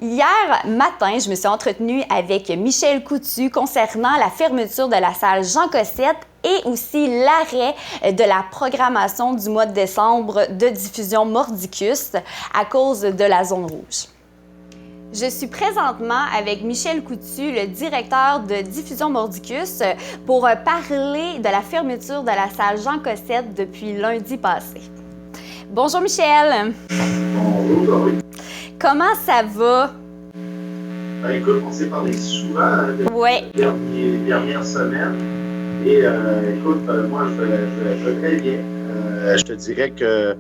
Hier matin, je me suis entretenue avec Michel Coutu concernant la fermeture de la salle Jean Cossette et aussi l'arrêt de la programmation du mois de décembre de diffusion Mordicus à cause de la zone rouge. Je suis présentement avec Michel Coutu, le directeur de diffusion Mordicus, pour parler de la fermeture de la salle Jean Cossette depuis lundi passé. Bonjour Michel. Bonjour. Comment ça va? Ben, écoute, on s'est parlé souvent les dernières semaines. Et écoute, moi, je vais très bien. Je te dirais que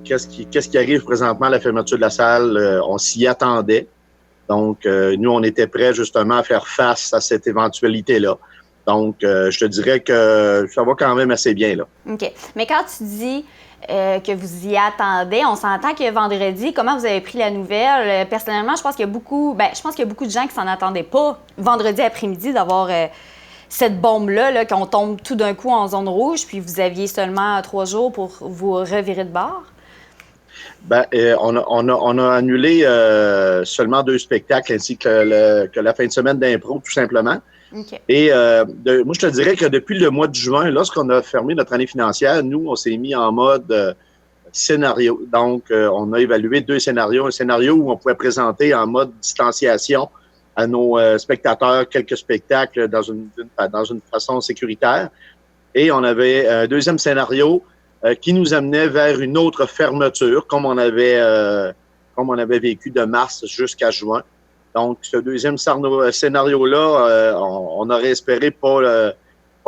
qu'est-ce qui arrive présentement à la fermeture de la salle, on s'y attendait. Donc, nous, on était prêts justement à faire face à cette éventualité-là. Donc, je te dirais que ça va quand même assez bien, là. OK. Mais quand tu dis que vous y attendez, on s'entend que vendredi, comment vous avez pris la nouvelle? Personnellement, je pense qu'il y a beaucoup de gens qui s'en attendaient pas vendredi après-midi d'avoir cette bombe-là, qu'on tombe tout d'un coup en zone rouge, puis vous aviez seulement 3 jours pour vous revirer de bord? Ben, on a annulé seulement 2 spectacles ainsi que la fin de semaine d'impro, tout simplement. Okay. Et moi, je te dirais que depuis le mois de juin, lorsqu'on a fermé notre année financière, nous, on s'est mis en mode scénario. Donc, on a évalué 2 scénarios. Un scénario où on pouvait présenter en mode distanciation à nos spectateurs quelques spectacles dans une façon sécuritaire. Et on avait un deuxième scénario qui nous amenait vers une autre fermeture, comme on avait vécu de mars jusqu'à juin. Donc, ce deuxième scénario-là, on aurait espéré pas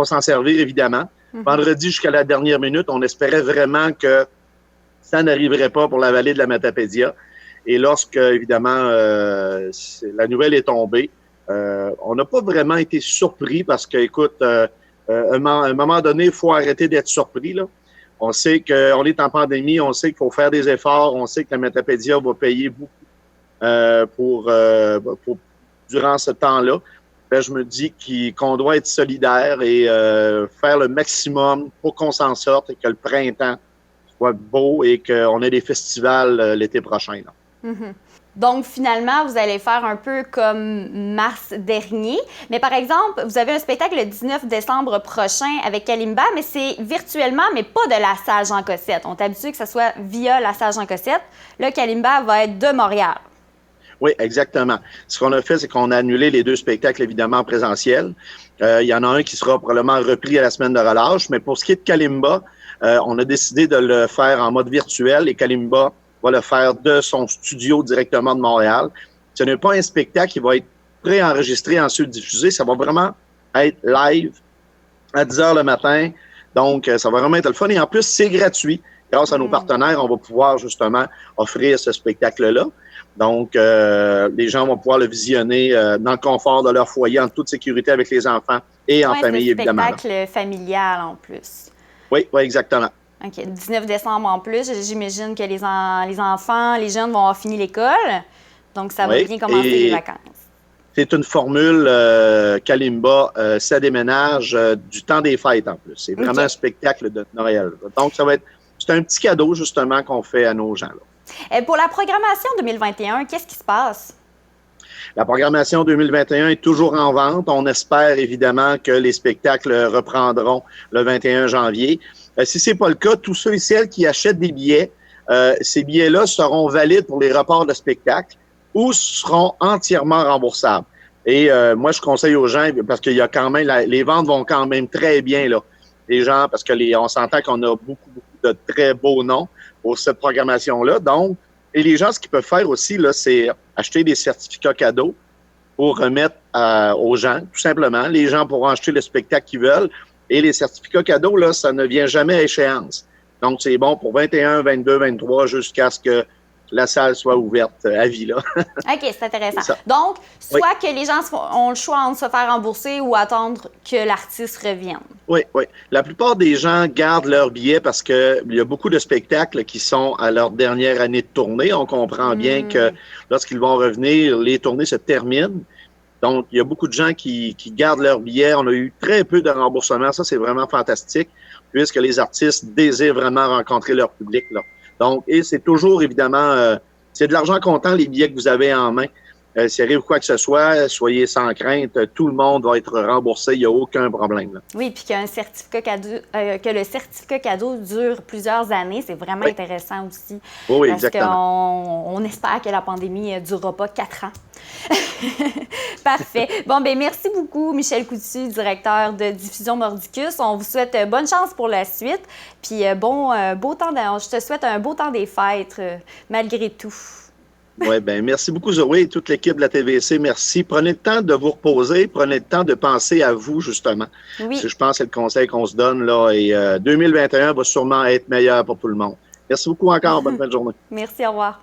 s'en servir, évidemment. Mm-hmm. Vendredi, jusqu'à la dernière minute, on espérait vraiment que ça n'arriverait pas pour la vallée de la Matapédia. Et lorsque, évidemment, la nouvelle est tombée, on n'a pas vraiment été surpris parce que, écoute, à un moment donné, il faut arrêter d'être surpris, là. On sait qu'on est en pandémie, on sait qu'il faut faire des efforts, on sait que la Matapédia va payer beaucoup pour durant ce temps-là. Ben, je me dis qu'on doit être solidaire et faire le maximum pour qu'on s'en sorte et que le printemps soit beau et qu'on ait des festivals l'été prochain, là. Mm-hmm. Donc, finalement, vous allez faire un peu comme mars dernier. Mais par exemple, vous avez un spectacle le 19 décembre prochain avec Kalimba, mais c'est virtuellement, mais pas de la salle Jean Cossette. On est habitué que ce soit via la salle Jean Cossette. Là, Kalimba va être de Montréal. Oui, exactement. Ce qu'on a fait, c'est qu'on a annulé les 2 spectacles, évidemment, en présentiel. Il y en a un qui sera probablement repris à la semaine de relâche. Mais pour ce qui est de Kalimba, on a décidé de le faire en mode virtuel et Kalimba va le faire de son studio directement de Montréal. Ce n'est pas un spectacle qui va être préenregistré, ensuite diffusé. Ça va vraiment être live à 10 h le matin. Donc, ça va vraiment être le fun. Et en plus, c'est gratuit. Grâce à nos partenaires, on va pouvoir justement offrir ce spectacle-là. Donc, les gens vont pouvoir le visionner dans le confort de leur foyer, en toute sécurité avec les enfants et en famille, évidemment. C'est un spectacle familial en plus. Oui, exactement. OK. 19 décembre en plus, j'imagine que les enfants, les jeunes vont avoir fini l'école. Donc, ça va bien commencer les vacances. C'est une formule Kalimba, ça déménage du temps des fêtes en plus. C'est vraiment un spectacle de Noël. Donc, c'est un petit cadeau justement qu'on fait à nos gens, là. Pour la programmation 2021, qu'est-ce qui se passe? La programmation 2021 est toujours en vente. On espère évidemment que les spectacles reprendront le 21 janvier. Si ce n'est pas le cas, tous ceux et celles qui achètent des billets, ces billets-là seront valides pour les reports de spectacle ou seront entièrement remboursables. Et moi, je conseille aux gens, parce qu'il y a quand même, les ventes vont quand même très bien, là. Les gens, parce que on s'entend qu'on a beaucoup de très beaux noms pour cette programmation-là. Donc, et les gens, ce qu'ils peuvent faire aussi, là, c'est acheter des certificats cadeaux pour remettre aux gens, tout simplement. Les gens pourront acheter le spectacle qu'ils veulent. Et les certificats cadeaux, là, ça ne vient jamais à échéance. Donc, c'est bon pour 21, 22, 23, jusqu'à ce que la salle soit ouverte à vie, là. OK, c'est intéressant. Donc, soit que les gens ont le choix entre se faire rembourser ou attendre que l'artiste revienne. Oui. La plupart des gens gardent leur billet parce qu'il y a beaucoup de spectacles qui sont à leur dernière année de tournée. On comprend bien que lorsqu'ils vont revenir, les tournées se terminent. Donc, il y a beaucoup de gens qui gardent leur billet. On a eu très peu de remboursements. Ça, c'est vraiment fantastique, puisque les artistes désirent vraiment rencontrer leur public, là. Donc, et c'est toujours, évidemment, C'est de l'argent comptant, les billets que vous avez en main. S'il arrive quoi que ce soit, soyez sans crainte. Tout le monde va être remboursé. Il n'y a aucun problème. Là. Oui, puis qu'un certificat cadeau, que le certificat cadeau dure plusieurs années, c'est vraiment intéressant aussi. Oui, parce exactement. qu'on espère que la pandémie ne durera pas 4 ans. Parfait. Bon, ben merci beaucoup, Michel Coutu, directeur de Diffusion Mordicus. On vous souhaite bonne chance pour la suite. Puis beau temps, je te souhaite un beau temps des fêtes, malgré tout. Oui, bien, merci beaucoup, Zoé et toute l'équipe de la TVC. Merci. Prenez le temps de vous reposer. Prenez le temps de penser à vous, justement. Oui. Parce que je pense que c'est le conseil qu'on se donne, là. Et 2021 va sûrement être meilleur pour tout le monde. Merci beaucoup encore. Bonne fin de journée. Merci, au revoir.